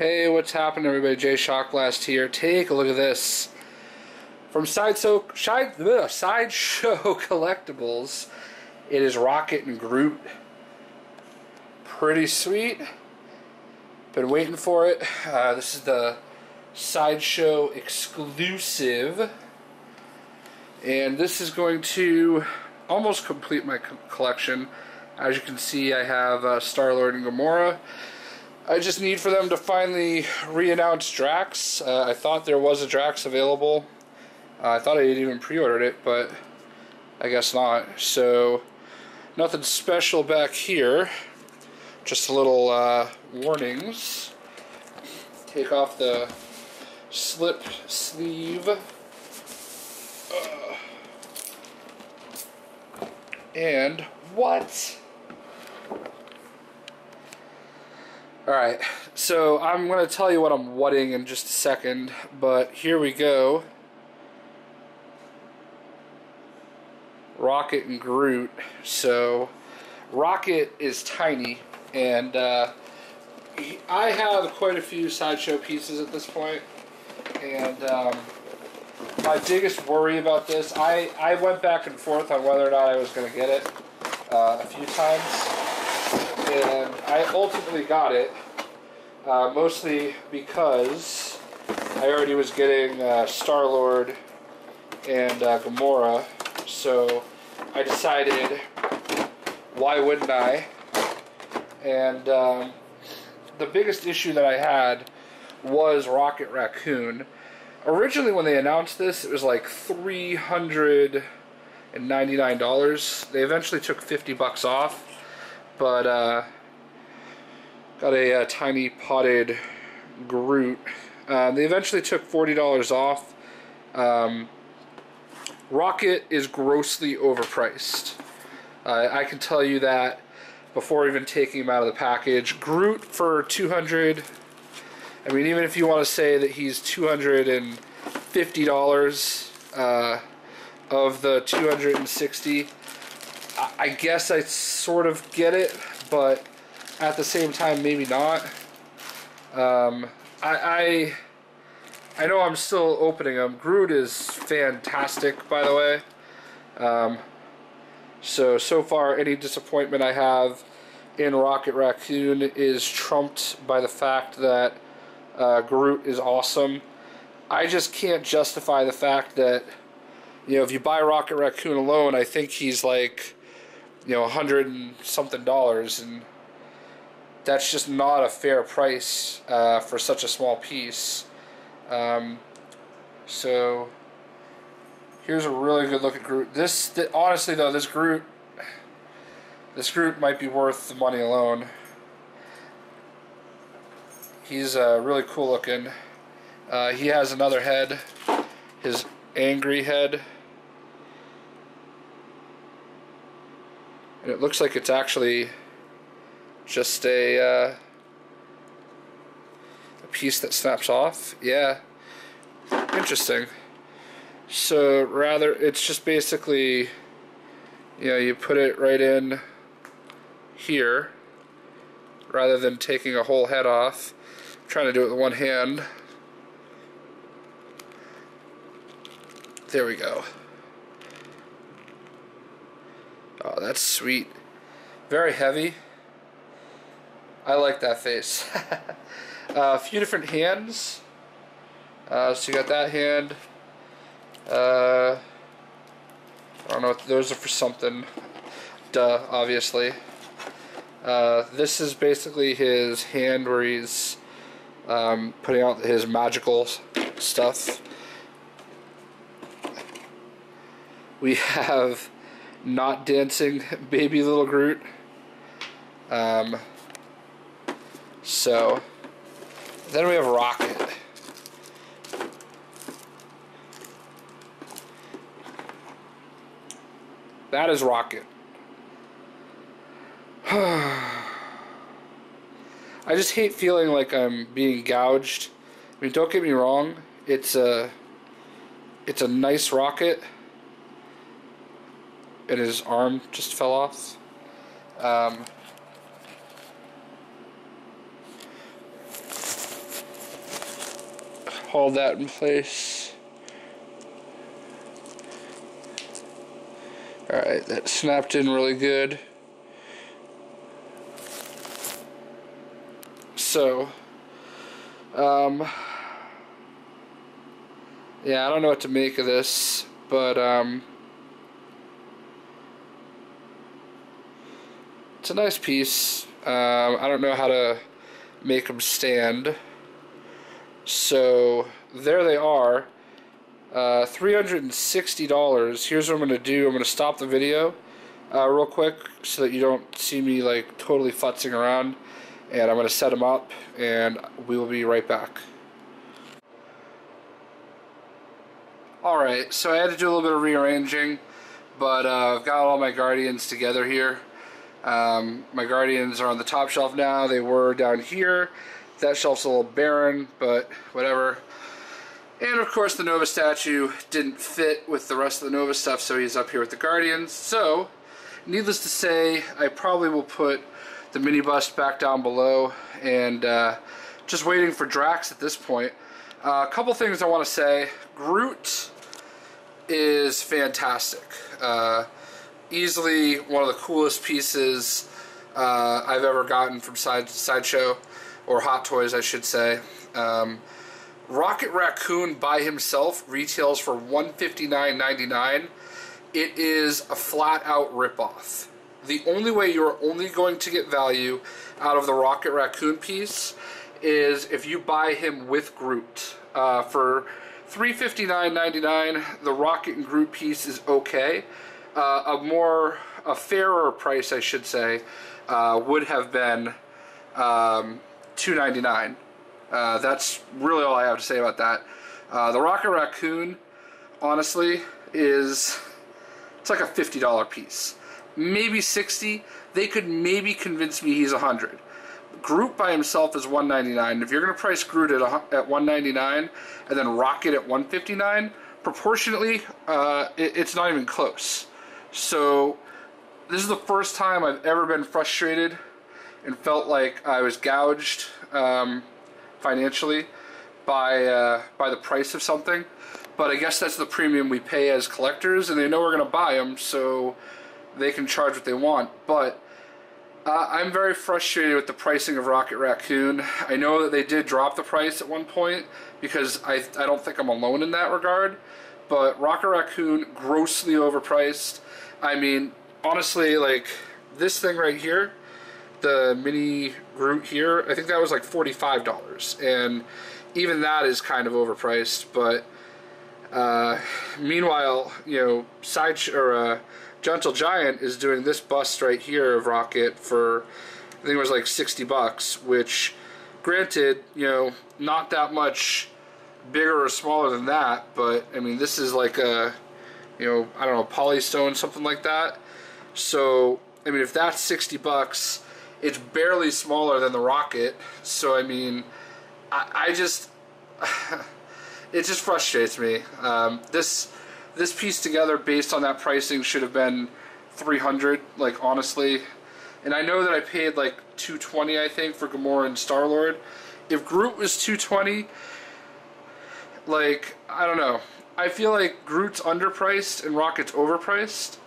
Hey, what's happening, everybody? Jay Shockblast here. Take a look at this. From Sideshow Collectibles, it is Rocket and Groot. Pretty sweet. Been waiting for it. This is the Sideshow exclusive. And this is going to almost complete my collection. As you can see, I have Star-Lord and Gamora. I just need for them to finally re-announce Drax. I thought there was a Drax available. I thought I had even pre-ordered it, but I guess not. So, nothing special back here. Just a little warnings. Take off the slip sleeve. And what? Alright, so I'm going to tell you what I'm whatting in just a second, but here we go. Rocket and Groot. So, Rocket is tiny, and I have quite a few Sideshow pieces at this point, and my biggest worry about this, I went back and forth on whether or not I was going to get it a few times. And I ultimately got it, mostly because I already was getting Star-Lord and Gamora, so I decided, why wouldn't I? And the biggest issue that I had was Rocket Raccoon. Originally, when they announced this, it was like $399. They eventually took $50 off. But got a tiny potted Groot. They eventually took $40 off. Rocket is grossly overpriced. I can tell you that before even taking him out of the package. Groot for $200. I mean, even if you want to say that he's $250 of the $260. I guess I sort of get it, but at the same time, maybe not. I know I'm still opening them. Groot is fantastic, by the way. So far, any disappointment I have in Rocket Raccoon is trumped by the fact that Groot is awesome. I just can't justify the fact that, you know, if you buy Rocket Raccoon alone, I think he's like, you know, $100 and something, and that's just not a fair price for such a small piece. So here's a really good look at Groot. Honestly though, this Groot might be worth the money alone. He's really cool looking. He has another head, his angry head. And it looks like it's actually just a piece that snaps off. Yeah, interesting. So it's just basically, you know, you put it right in here rather than taking a whole head off. I'm trying to do it with one hand. There we go. Oh, that's sweet. Very heavy. I like that face. A few different hands. So you got that hand. I don't know what those are for something. Duh, obviously. This is basically his hand where he's putting out his magical stuff. We have not dancing baby little Groot. So then we have Rocket. That is Rocket. I just hate feeling like I'm being gouged. I mean, don't get me wrong, it's a nice Rocket. And his arm just fell off. hold that in place. Alright, that snapped in really good. So, yeah, I don't know what to make of this, but it's a nice piece. I don't know how to make them stand. So there they are, $360. Here's what I'm gonna do. I'm gonna stop the video real quick so that you don't see me like totally futzing around, and I'm gonna set them up, and we will be right back. Alright, so I had to do a little bit of rearranging, but I've got all my Guardians together here. My Guardians are on the top shelf now. They were down here. That shelf's a little barren, but whatever. And of course the Nova statue didn't fit with the rest of the Nova stuff, so he's up here with the Guardians. So, needless to say, I probably will put the mini bust back down below, and just waiting for Drax at this point. A couple things I want to say. Groot is fantastic. Easily one of the coolest pieces I've ever gotten from Sideshow, or Hot Toys I should say. Rocket Raccoon by himself retails for $159.99. It is a flat out ripoff. The only way you're only going to get value out of the Rocket Raccoon piece is if you buy him with Groot. For $359.99, the Rocket and Groot piece is okay. A fairer price, I should say, would have been $299. That's really all I have to say about that. The Rocket Raccoon, honestly, it's like a $50 piece. Maybe $60. They could maybe convince me he's $100. Groot by himself is $199. If you're going to price Groot at $199 and then Rocket at $159, proportionately, it's not even close. So this is the first time I've ever been frustrated and felt like I was gouged financially by the price of something. But I guess that's the premium we pay as collectors, and they know we're going to buy them, so they can charge what they want. But I'm very frustrated with the pricing of Rocket Raccoon. I know that they did drop the price at one point, because I don't think I'm alone in that regard. But Rocket Raccoon, grossly overpriced. I mean, honestly, like, this thing right here, the mini Groot here, I think that was like $45. And even that is kind of overpriced. But meanwhile, you know, Gentle Giant is doing this bust right here of Rocket for, I think it was like $60, which, granted, you know, not that much bigger or smaller than that, but I mean, this is like a, you know, I don't know, polystone, something like that. So, I mean, if that's $60, it's barely smaller than the Rocket. So, I mean, I just, it just frustrates me. This piece together, based on that pricing, should have been $300, like, honestly. And I know that I paid like $220, I think, for Gamora and Star-Lord. If Groot was $220, like, I don't know. I feel like Groot's underpriced and Rocket's overpriced.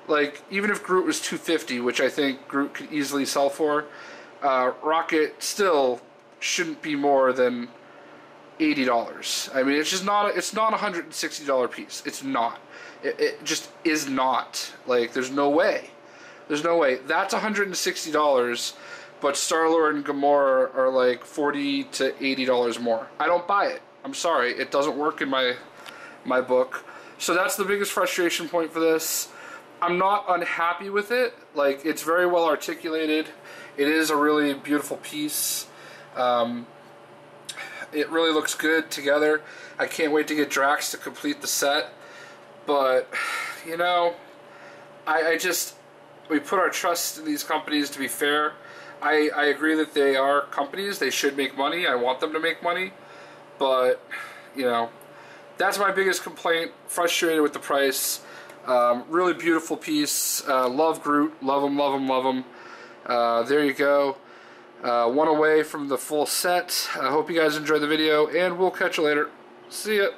Like, even if Groot was $250, which I think Groot could easily sell for, Rocket still shouldn't be more than $80. I mean, it's just not. It's not a $160 piece. It's not. It just is not. Like, there's no way. There's no way. That's $160, but Star-Lord and Gamora are like $40 to $80 more. I don't buy it. I'm sorry. It doesn't work in my book. So that's the biggest frustration point for this. I'm not unhappy with it. Like, it's very well articulated. It is a really beautiful piece. It really looks good together. I can't wait to get Drax to complete the set. But, you know, we put our trust in these companies, to be fair. I agree that they are companies. They should make money. I want them to make money. But, you know, that's my biggest complaint. Frustrated with the price. Really beautiful piece. Love Groot. Love him, love him, love him. There you go. One away from the full set. I hope you guys enjoyed the video, and we'll catch you later. See ya.